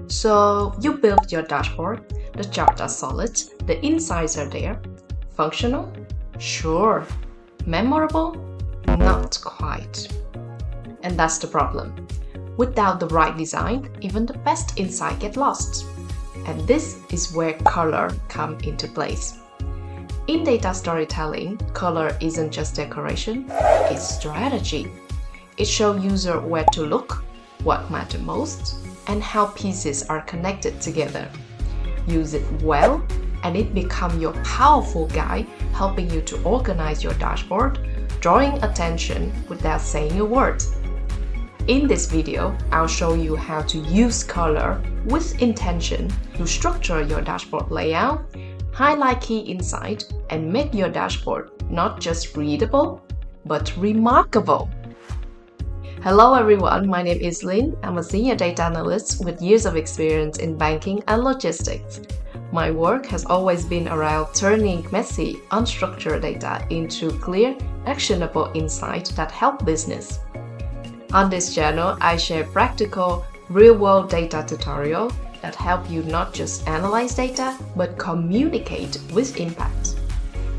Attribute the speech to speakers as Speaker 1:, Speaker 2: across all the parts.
Speaker 1: So you build your dashboard, the charts are solid, the insights are there. Functional? Sure. Memorable? Not quite. And that's the problem. Without the right design, even the best insight get lost. And this is where color come into place. In data storytelling, color isn't just decoration, it's strategy. It shows user where to look, what matters most, and how pieces are connected together. Use it well, and it becomes your powerful guide, helping you to organize your dashboard, drawing attention without saying a word. In this video, I'll show you how to use color with intention to structure your dashboard layout, highlight key insight, and make your dashboard not just readable, but remarkable. Hello everyone, my name is Lynn. I'm a senior data analyst with years of experience in banking and logistics. My work has always been around turning messy, unstructured data into clear, actionable insights that help business. On this channel, I share practical, real-world data tutorials that help you not just analyze data, but communicate with impact.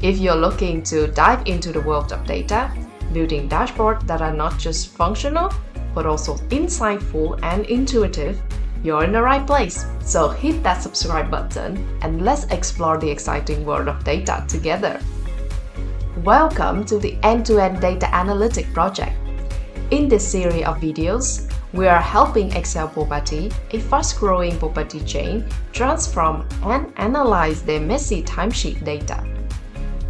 Speaker 1: If you're looking to dive into the world of data, building dashboards that are not just functional, but also insightful and intuitive, you're in the right place. So hit that subscribe button and let's explore the exciting world of data together. Welcome to the end-to-end data analytic project. In this series of videos, we are helping Excel boba tea, a fast-growing boba tea chain, transform and analyze their messy timesheet data.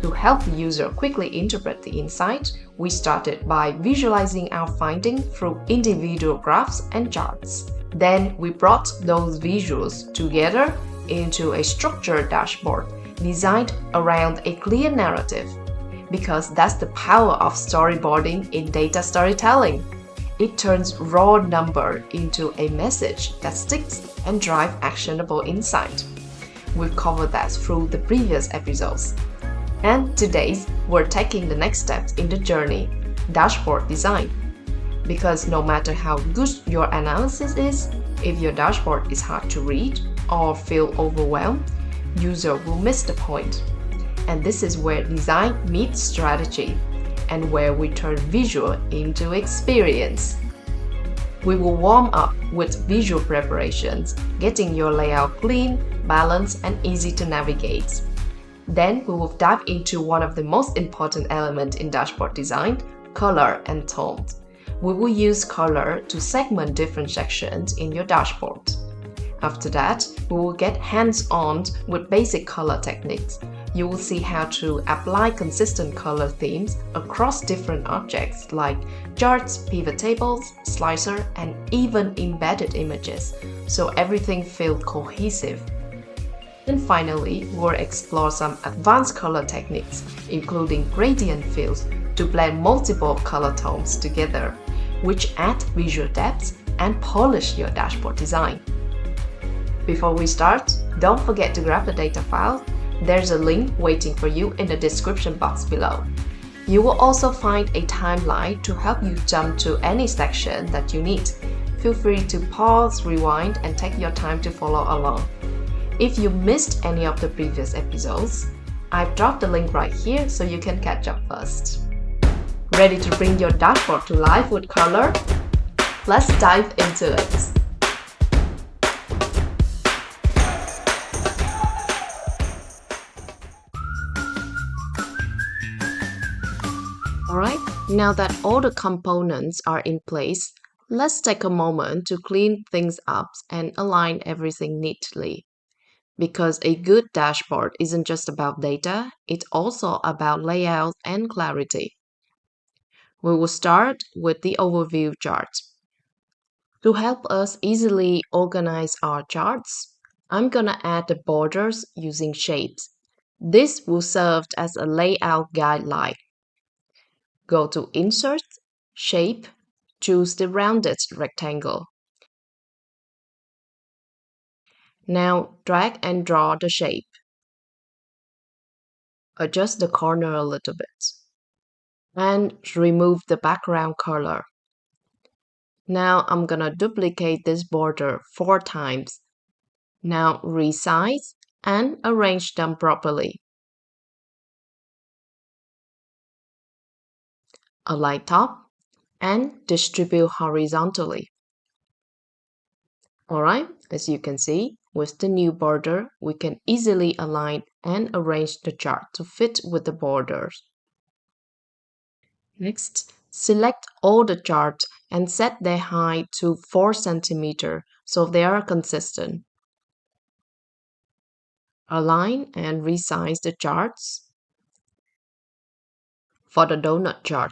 Speaker 1: To help the user quickly interpret the insight, we started by visualizing our findings through individual graphs and charts. Then we brought those visuals together into a structured dashboard designed around a clear narrative. Because that's the power of storyboarding in data storytelling. It turns raw number into a message that sticks and drives actionable insight. We've covered that through the previous episodes. And today, we're taking the next steps in the journey, dashboard design. Because no matter how good your analysis is, if your dashboard is hard to read or feel overwhelmed, user will miss the point. And this is where design meets strategy and where we turn visual into experience. We will warm up with visual preparations, getting your layout clean, balanced, and easy to navigate. Then we will dive into one of the most important elements in dashboard design, color and tone. We will use color to segment different sections in your dashboard. After that, we will get hands-on with basic color techniques. You will see how to apply consistent color themes across different objects like charts, pivot tables, slicer, and even embedded images, so everything feels cohesive. And finally, we'll explore some advanced color techniques, including gradient fills to blend multiple color tones together, which add visual depth and polish your dashboard design. Before we start, don't forget to grab the data file. There's a link waiting for you in the description box below. You will also find a timeline to help you jump to any section that you need. Feel free to pause, rewind, and take your time to follow along. If you missed any of the previous episodes, I've dropped the link right here so you can catch up first. Ready to bring your dashboard to life with color? Let's dive into it. Alright, now that all the components are in place, let's take a moment to clean things up and align everything neatly. Because a good dashboard isn't just about data, it's also about layout and clarity. We will start with the overview chart. To help us easily organize our charts, I'm gonna add the borders using shapes. This will serve as a layout guideline. Go to Insert, Shape, choose the rounded rectangle. Now drag and draw the shape. Adjust the corner a little bit. And remove the background color. Now I'm gonna duplicate this border 4 times Now resize and arrange them properly. Align top and distribute horizontally. Alright, as you can see, with the new border, we can easily align and arrange the chart to fit with the borders. Next, select all the charts and set their height to 4 cm so they are consistent. Align and resize the charts. For the donut chart,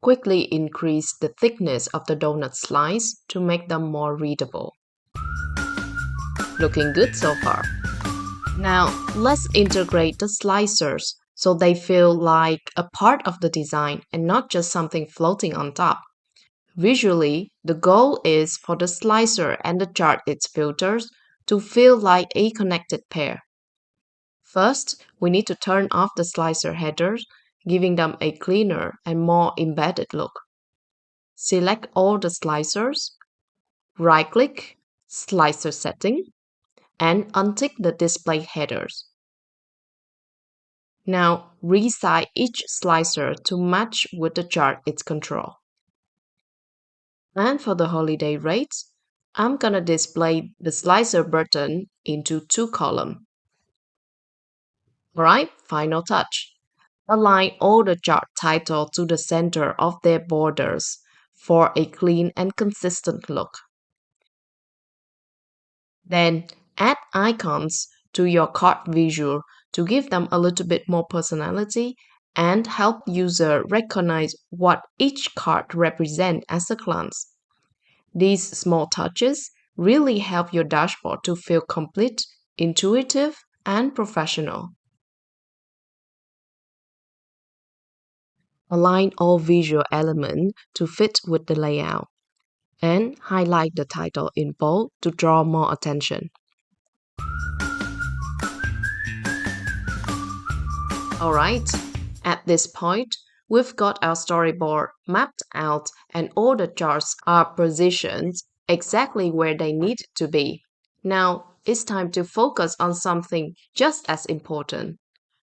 Speaker 1: quickly increase the thickness of the donut slice to make them more readable. Looking good so far. Now, let's integrate the slicers so they feel like a part of the design and not just something floating on top. Visually, the goal is for the slicer and the chart its filters to feel like a connected pair. First, we need to turn off the slicer headers, giving them a cleaner and more embedded look. Select all the slicers, right-click, Slicer Setting, and untick the display headers. Now, resize each slicer to match with the chart it's control. And for the holiday rates, I'm gonna display the slicer button into 2 columns. Alright, final touch. Align all the chart titles to the center of their borders for a clean and consistent look. Then add icons to your card visual to give them a little bit more personality and help user recognize what each card represents at a glance. These small touches really help your dashboard to feel complete, intuitive, and professional. Align all visual elements to fit with the layout, and highlight the title in bold to draw more attention. Alright, at this point, we've got our storyboard mapped out and all the charts are positioned exactly where they need to be. Now, it's time to focus on something just as important: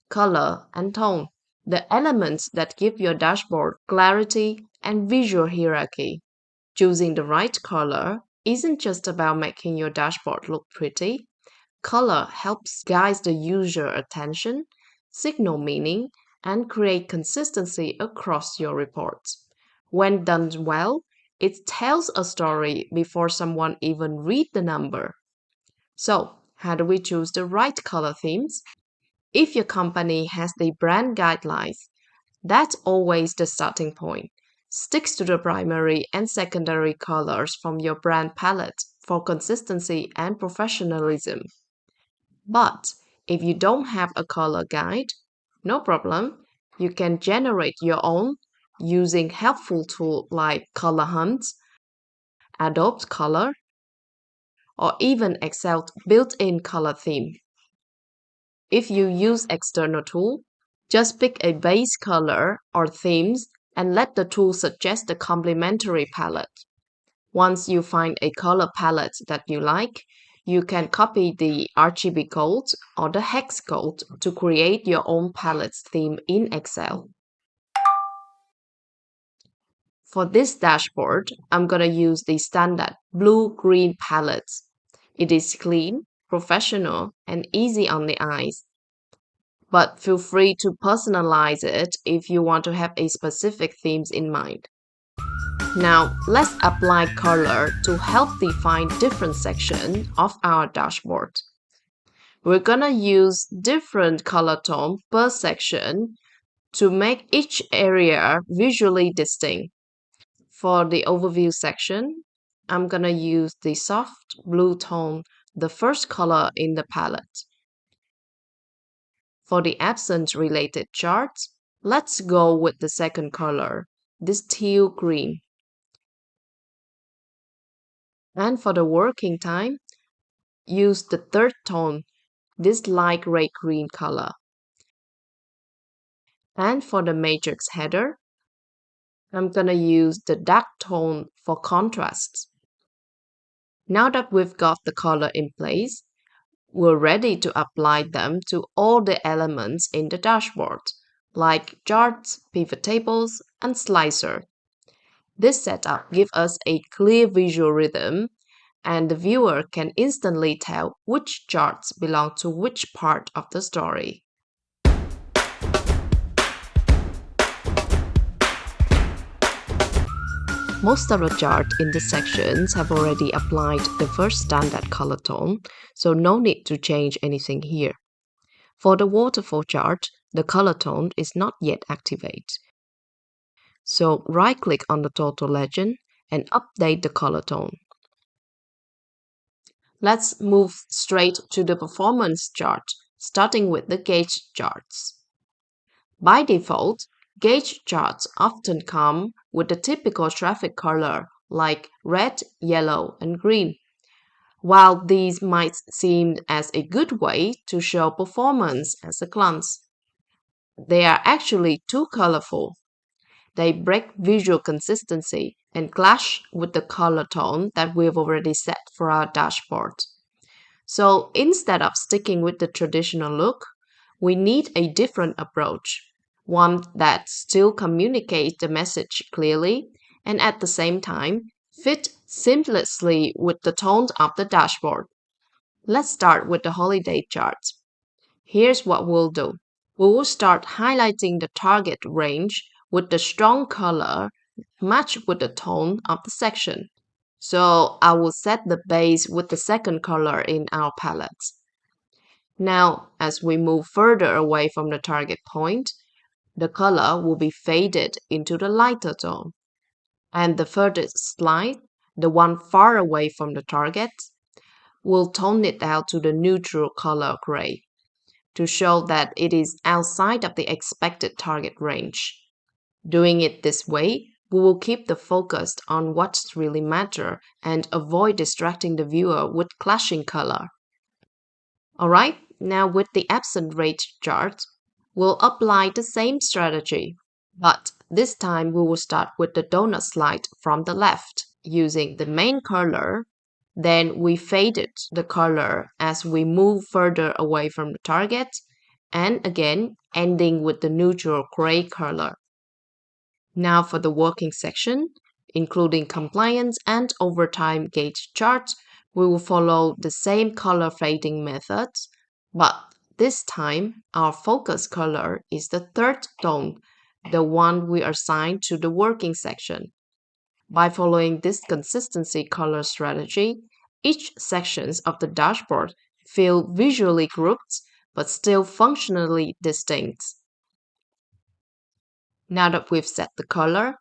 Speaker 1: color and tone, the elements that give your dashboard clarity and visual hierarchy. Choosing the right color isn't just about making your dashboard look pretty. Color helps guide the user attention, signal meaning, and create consistency across your reports. When done well, it tells a story before someone even read the number. So, how do we choose the right color themes? If your company has the brand guidelines, that's always the starting point. Stick to the primary and secondary colors from your brand palette for consistency and professionalism. But if you don't have a color guide, no problem. You can generate your own using helpful tools like Color Hunt, Adobe Color, or even Excel's built-in color theme. If you use external tool, just pick a base color or themes and let the tool suggest the complementary palette. Once you find a color palette that you like, you can copy the RGB code or the hex code to create your own palette theme in Excel. For this dashboard, I'm going to use the standard blue-green palette. It is clean, professional, and easy on the eyes. But feel free to personalize it if you want to have a specific themes in mind. Now, let's apply color to help define different sections of our dashboard. We're gonna use different color tone per section to make each area visually distinct. For the overview section, I'm gonna use the soft blue tone, the first color in the palette. For the absence related charts, let's go with the second color, this teal green. And for the working time, use the third tone, this light gray green color. And for the matrix header, I'm gonna use the dark tone for contrast. Now that we've got the color in place, We're ready to apply them to all the elements in the dashboard, like charts, pivot tables, and slicer. This setup gives us a clear visual rhythm, and the viewer can instantly tell which charts belong to which part of the story. Most of the charts in the sections have already applied the first standard color tone, so no need to change anything here. For the waterfall chart, the color tone is not yet activated. So right-click on the total legend and update the color tone. Let's move straight to the performance chart, starting with the gauge charts. By default, gauge charts often come with the typical traffic color like red, yellow, and green. While these might seem as a good way to show performance at a glance, they are actually too colorful. They break visual consistency and clash with the color tone that we've already set for our dashboard. So instead of sticking with the traditional look, we need a different approach, one that still communicates the message clearly and at the same time fit seamlessly with the tone of the dashboard. Let's start with the holiday chart. Here's what we'll do. We will start highlighting the target range with the strong color matched with the tone of the section. So I will set the base with the second color in our palette. Now, as we move further away from the target point, the color will be faded into the lighter tone. And the furthest slide, the one far away from the target, will tone it down to the neutral color gray to show that it is outside of the expected target range. Doing it this way, we will keep the focus on what's really matter and avoid distracting the viewer with clashing color. Alright, now with the absent rate chart, we'll apply the same strategy, but this time we will start with the donut slide from the left using the main color. Then we faded the color as we move further away from the target, and again ending with the neutral gray color. Now for the working section, including compliance and overtime gauge charts, we will follow the same color fading methods, but this time our focus color is the third tone, the one we assign to the working section. By following this consistency color strategy, each sections of the dashboard feel visually grouped but still functionally distinct. Now that we've set the color,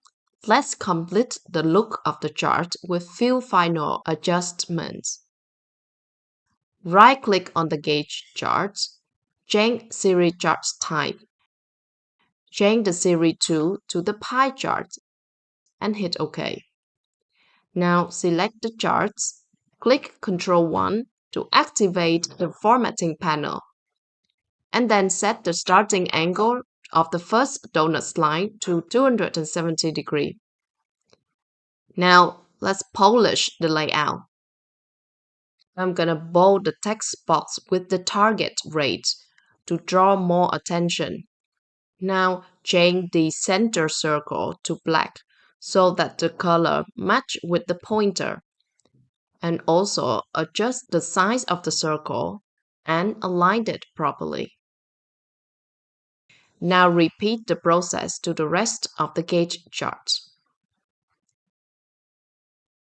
Speaker 1: let's complete the look of the chart with few final adjustments. Right-click on the gauge chart, change series chart type. Change the series 2 to the pie chart and hit OK. Now select the charts, click Ctrl 1 to activate the formatting panel, and then set the starting angle of the first donut slide to 270 degrees. Now let's polish the layout. I'm gonna bold the text box with the target rate to draw more attention. Now change the center circle to black so that the color match with the pointer. And also adjust the size of the circle and align it properly. Now repeat the process to the rest of the gauge chart.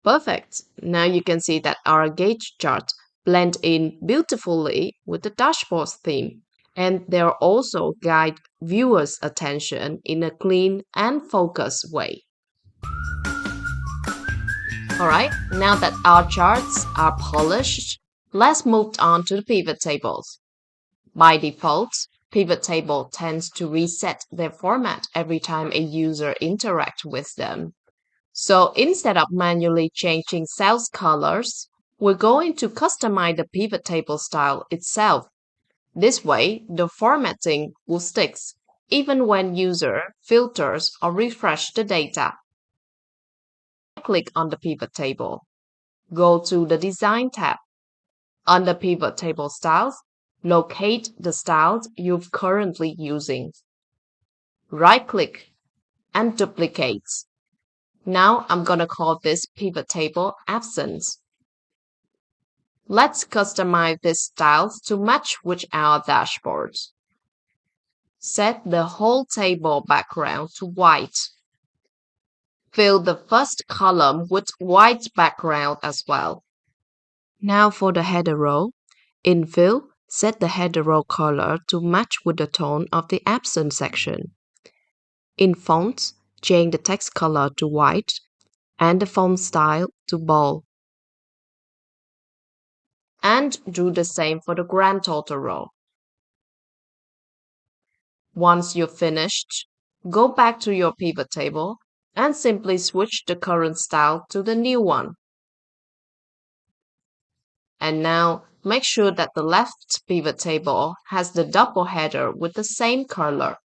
Speaker 1: Perfect! Now you can see that our gauge chart blend in beautifully with the dashboard theme, and they also guide viewers' attention in a clean and focused way. Alright, now that our charts are polished, let's move on to the pivot tables. By default, pivot table tends to reset their format every time a user interacts with them. So instead of manually changing cells colors, we're going to customize the pivot table style itself. This way, the formatting will stick even when user filters or refresh the data. Click on the pivot table. Go to the Design tab. Under Pivot Table Styles, locate the styles you're currently using. Right-click and duplicate. Now I'm going to call this Pivot Table Absence. Let's customize these styles to match with our dashboard. Set the whole table background to white. Fill the first column with white background as well. Now for the header row. In Fill, set the header row color to match with the tone of the absent section. In Fonts, change the text color to white and the font style to bold. And do the same for the grand total row. Once you've finished, go back to your pivot table and simply switch the current style to the new one. And now make sure that the left pivot table has the double header with the same color.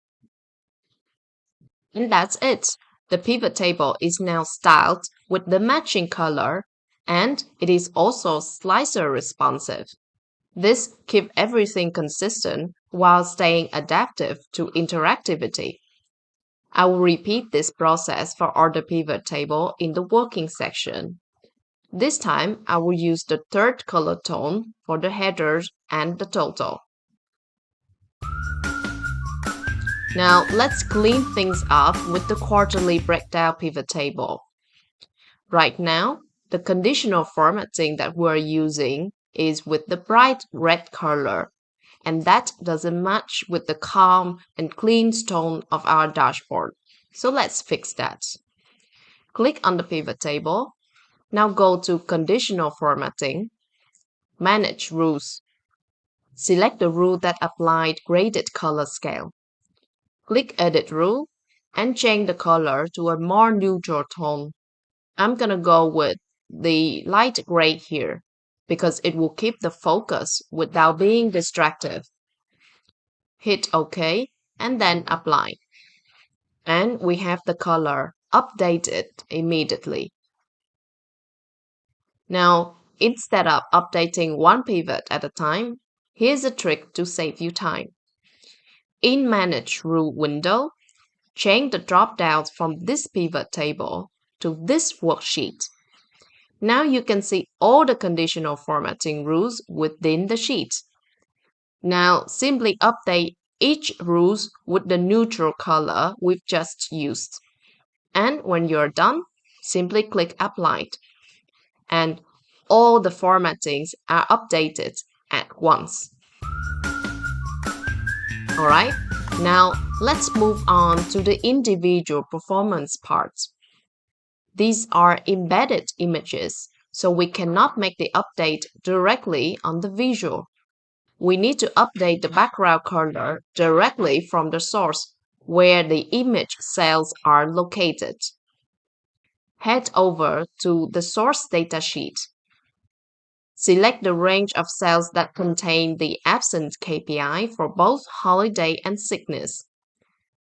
Speaker 1: And that's it. The pivot table is now styled with the matching color, and it is also slicer responsive. This keeps everything consistent while staying adaptive to interactivity. I will repeat this process for other pivot table in the working section. This time, I will use the third color tone for the headers and the total. Now, let's clean things up with the quarterly breakdown pivot table. Right now, the conditional formatting that we're using is with the bright red color, and that doesn't match with the calm and clean tone of our dashboard. So let's fix that. Click on the pivot table. Now go to Conditional Formatting, Manage Rules. Select the rule that applied graded color scale. Click Edit Rule and change the color to a more neutral tone. I'm gonna go with the light gray here because it will keep the focus without being distracted. Hit OK and then Apply. And we have the color updated immediately. Now, instead of updating one pivot at a time, here's a trick to save you time. In Manage Rule window, change the drop-downs from this pivot table to this worksheet. Now you can see all the conditional formatting rules within the sheet. Now simply update each rules with the neutral color we've just used. And when you're done, simply click Apply. And all the formattings are updated at once. Alright, now let's move on to the individual performance parts. These are embedded images, so we cannot make the update directly on the visual. We need to update the background color directly from the source where the image cells are located. Head over to the source datasheet. Select the range of cells that contain the absence KPI for both holiday and sickness.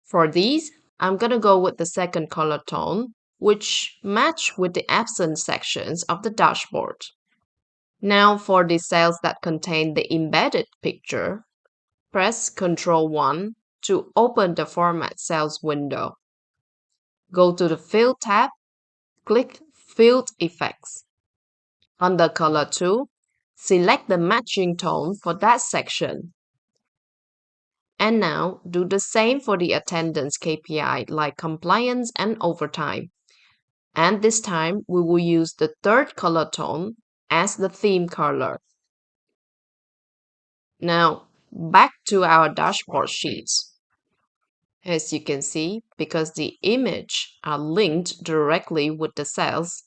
Speaker 1: For these, I'm going to go with the second color tone, which match with the absence sections of the dashboard. Now for the cells that contain the embedded picture, press Ctrl 1 to open the Format Cells window. Go to the Fill tab, click Field Effects. Under Color 2, select the matching tone for that section. And now do the same for the attendance KPI like compliance and overtime. And this time we will use the third color tone as the theme color. Now back to our dashboard sheets. As you can see, because the image are linked directly with the cells,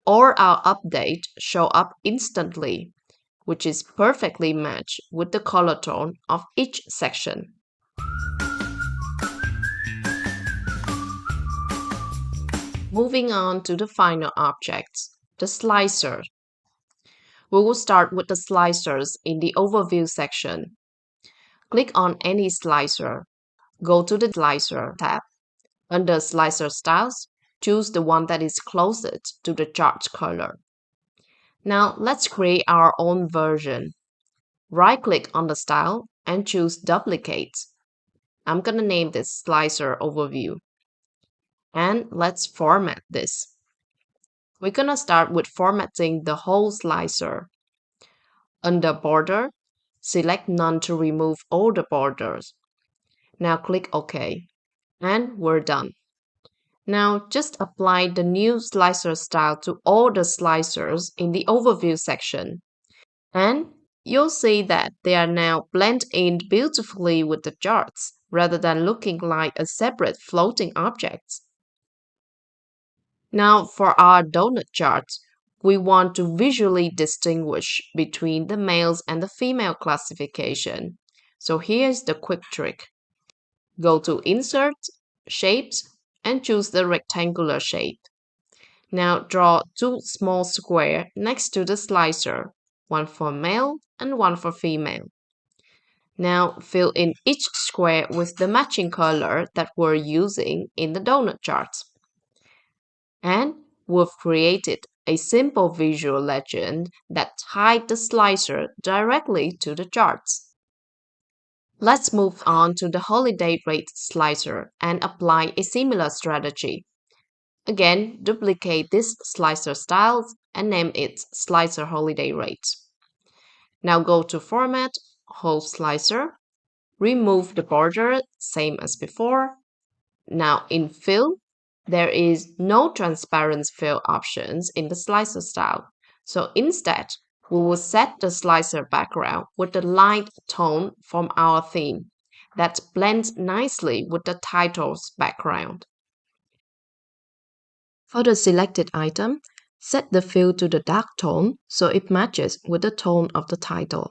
Speaker 1: or our update show up instantly, which is perfectly matched with the color tone of each section. Moving on to the final objects, the slicer. We will start with the slicers in the Overview section. Click on any slicer. Go to the Slicer tab. Under Slicer Styles, choose the one that is closest to the chart color. Now let's create our own version. Right-click on the style and choose Duplicate. I'm gonna name this Slicer Overview. And let's format this. We're gonna start with formatting the whole slicer. Under Border, select None to remove all the borders. Now click OK. And we're done. Now just apply the new slicer style to all the slicers in the Overview section. And you'll see that they are now blend in beautifully with the charts, rather than looking like a separate floating object. Now for our donut chart, we want to visually distinguish between the males and the female classification. So here's the quick trick. Go to Insert, Shapes, and choose the rectangular shape. Now draw two small squares next to the slicer, one for male and one for female. Now fill in each square with the matching color that we're using in the donut chart. And we've created a simple visual legend that tied the slicer directly to the charts. Let's move on to the holiday rate slicer and apply a similar strategy. Again, duplicate this slicer style and name it Slicer Holiday Rate. Now go to Format, Whole Slicer, remove the border, same as before. Now in Fill, there is no transparent fill options in the slicer style. So instead, we will set the slicer background with the light tone from our theme that blends nicely with the title's background. For the selected item, set the fill to the dark tone so it matches with the tone of the title.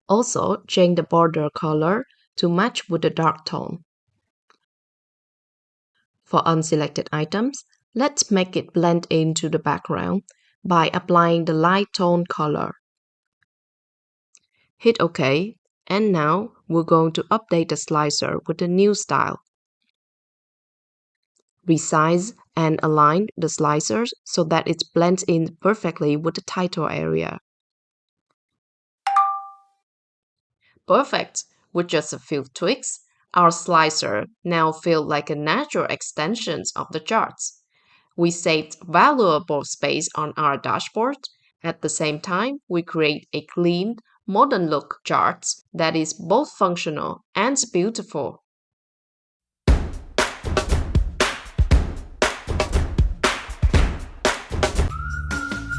Speaker 1: Also, change the border color to match with the dark tone. For unselected items, let's make it blend into the background by applying the light tone color. Hit OK, and now we're going to update the slicer with the new style. Resize and align the slicers so that it blends in perfectly with the title area. Perfect! With just a few tweaks, our slicer now feels like a natural extension of the charts. We saved valuable space on our dashboard. At the same time, we create a clean, modern look chart that is both functional and beautiful.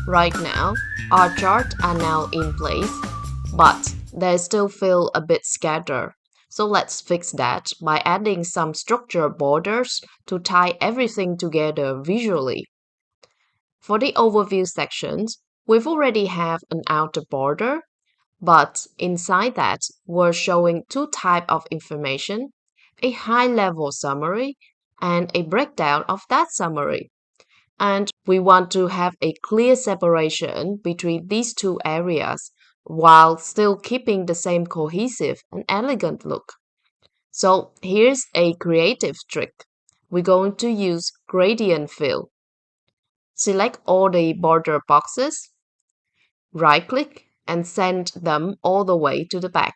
Speaker 1: Right now, our charts are now in place, but they still feel a bit scattered. So let's fix that by adding some structured borders to tie everything together visually. For the overview sections, we've already have an outer border, but inside that, we're showing two types of information, a high-level summary and a breakdown of that summary. And we want to have a clear separation between these two areas while still keeping the same cohesive and elegant look. So here's a creative trick. We're going to use gradient fill. Select all the border boxes, right-click, and send them all the way to the back.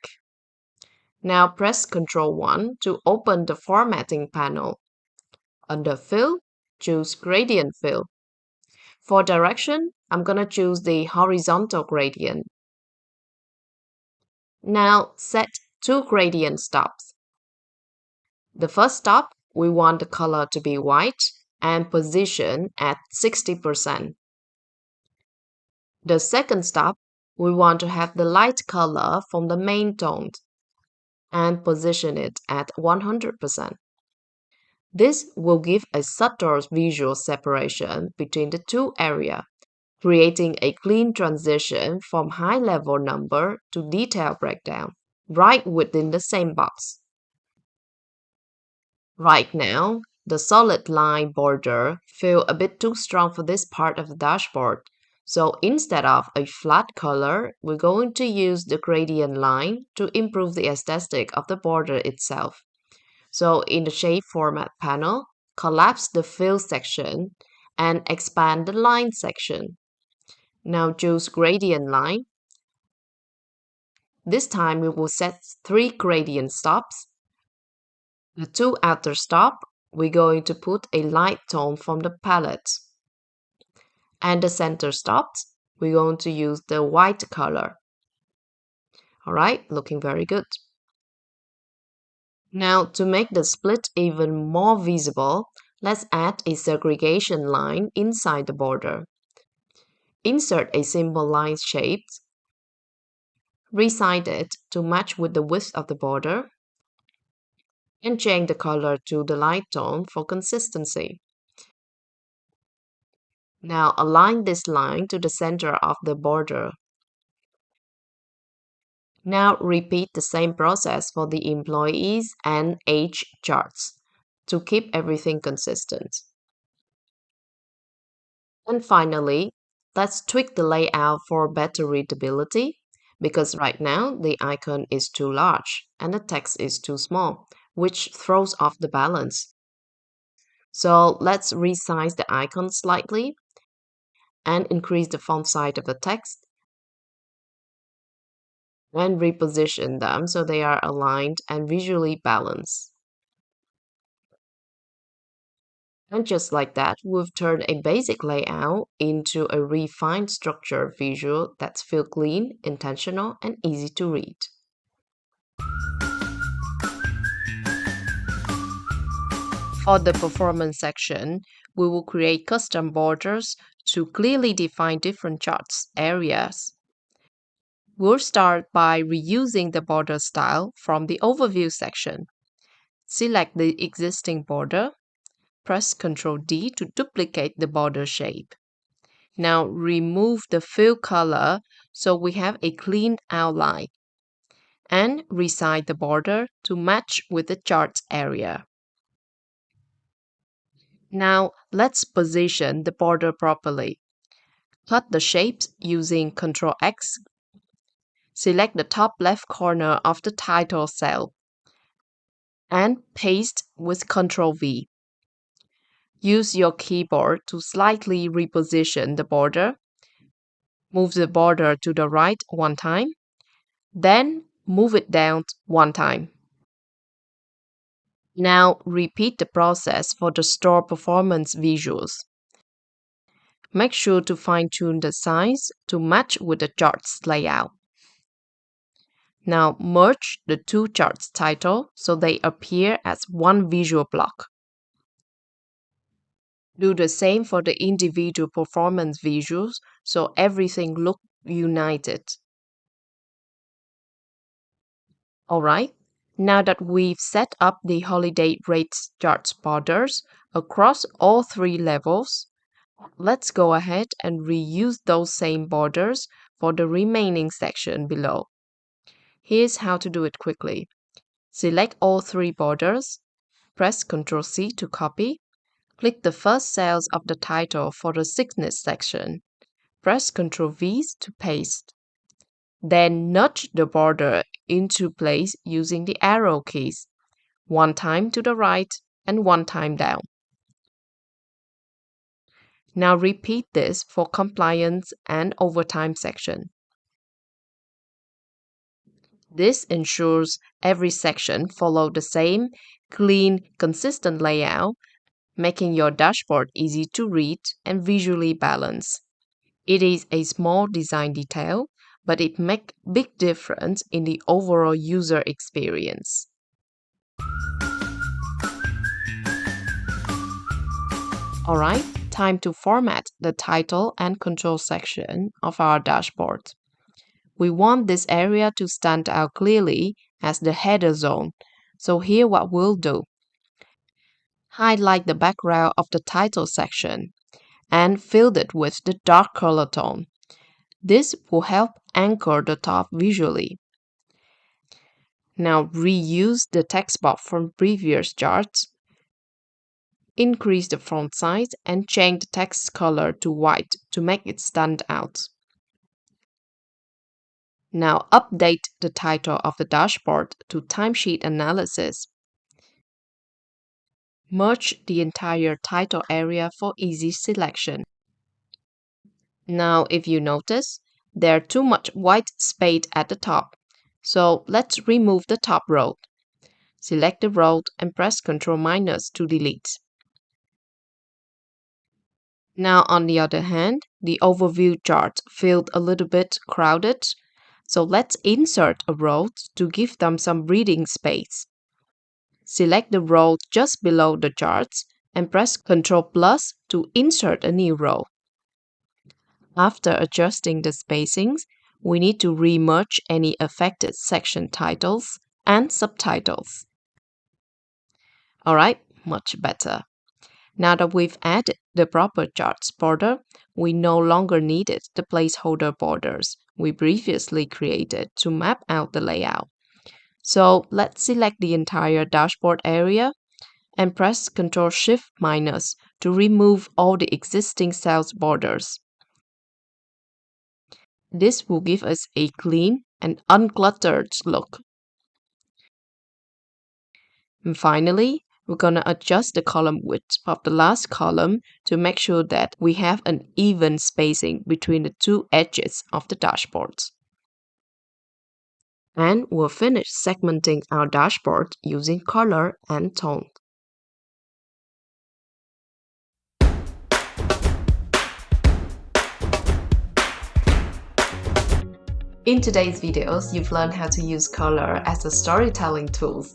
Speaker 1: Now press Ctrl 1 to open the formatting panel. Under Fill, choose Gradient Fill. For direction, I'm going to choose the horizontal gradient. Now set two gradient stops. The first stop, we want the color to be white and position at 60%. The second stop, we want to have the light color from the main tone and position it at 100%. This will give a subtle visual separation between the two areas, creating a clean transition from high-level number to detail breakdown, right within the same box. Right now, the solid line border feels a bit too strong for this part of the dashboard. So instead of a flat color, we're going to use the gradient line to improve the aesthetic of the border itself. So in the Shape Format panel, collapse the Fill section and expand the Line section. Now choose gradient line. This time we will set 3 gradient stops. The 2 outer stop, we're going to put a light tone from the palette. And the center stops, we're going to use the white color. Alright, looking very good. Now to make the split even more visible, let's add a segregation line inside the border. Insert a simple line shape. Resize it to match with the width of the border. And change the color to the light tone for consistency. Now align this line to the center of the border. Now repeat the same process for the employees and age charts to keep everything consistent. And finally, let's tweak the layout for better readability because right now the icon is too large and the text is too small, which throws off the balance. So let's resize the icon slightly and increase the font size of the text and reposition them so they are aligned and visually balanced. And just like that, we've turned a basic layout into a refined structure visual that's feel clean, intentional, and easy to read. For the performance section, we will create custom borders to clearly define different charts areas. We'll start by reusing the border style from the overview section. Select the existing border. Press Ctrl D to duplicate the border shape. Now remove the fill color so we have a clean outline. And resize the border to match with the chart area. Now let's position the border properly. Cut the shapes using Ctrl X. Select the top left corner of the title cell and paste with Ctrl V. Use your keyboard to slightly reposition the border. Move the border to the right one time, then move it down one time. Now repeat the process for the store performance visuals. Make sure to fine-tune the size to match with the chart's layout. Now merge the two charts' title so they appear as one visual block. Do the same for the individual performance visuals so everything looks united. Alright, now that we've set up the holiday rates charts borders across all 3 levels, let's go ahead and reuse those same borders for the remaining section below. Here's how to do it quickly. Select all 3 borders, press Ctrl C to copy, click the first cells of the title for the sickness section, press Ctrl V to paste. Then nudge the border into place using the arrow keys, one time to the right and one time down. Now repeat this for compliance and overtime section. This ensures every section follows the same clean, consistent layout, making your dashboard easy to read and visually balanced. It is a small design detail, but it makes big difference in the overall user experience. Alright, time to format the title and control section of our dashboard. We want this area to stand out clearly as the header zone, so here what we'll do. Highlight the background of the title section and fill it with the dark color tone. This will help anchor the top visually. Now reuse the text box from previous charts. Increase the font size and change the text color to white to make it stand out. Now update the title of the dashboard to Timesheet Analysis. Merge the entire title area for easy selection. Now, if you notice, there's too much white space at the top. So let's remove the top row. Select the row and press Ctrl- to delete. Now, on the other hand, the overview chart felt a little bit crowded. So let's insert a row to give them some breathing space. Select the row just below the charts and press Ctrl+ to insert a new row. After adjusting the spacings, we need to remerge any affected section titles and subtitles. Alright, much better. Now that we've added the proper charts border, we no longer needed the placeholder borders we previously created to map out the layout. So let's select the entire dashboard area and press Ctrl+Shift- to remove all the existing cells borders. This will give us a clean and uncluttered look. And finally, we're going to adjust the column width of the last column to make sure that we have an even spacing between the two edges of the dashboard. And we'll finish segmenting our dashboard using color and tone. In today's videos, you've learned how to use color as a storytelling tool.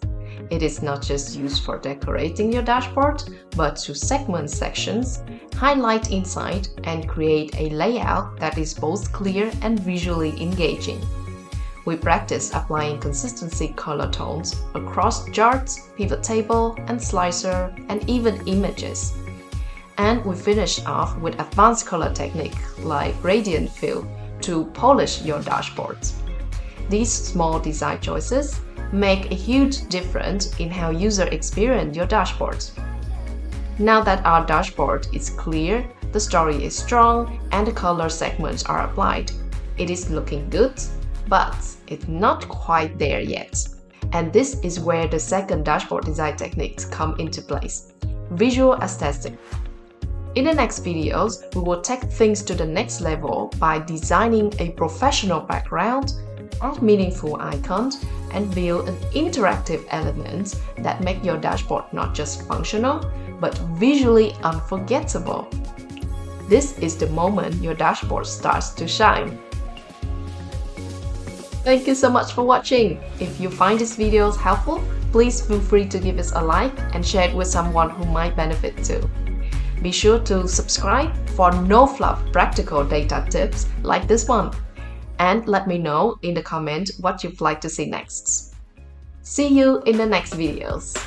Speaker 1: It is not just used for decorating your dashboard, but to segment sections, highlight insight, and create a layout that is both clear and visually engaging. We practice applying consistency color tones across charts, pivot table, and slicer, and even images. And we finish off with advanced color technique like gradient fill to polish your dashboards. These small design choices make a huge difference in how users experience your dashboards. Now that our dashboard is clear, the story is strong, and the color segments are applied, it is looking good, but it's not quite there yet. And this is where the second dashboard design techniques come into place: visual aesthetic. In the next videos, we will take things to the next level by designing a professional background, add meaningful icons, and build an interactive elements that make your dashboard not just functional, but visually unforgettable. This is the moment your dashboard starts to shine. Thank you so much for watching. If you find these videos helpful, please feel free to give us a like and share it with someone who might benefit too. Be sure to subscribe for no-fluff practical data tips like this one. And let me know in the comment what you'd like to see next. See you in the next videos.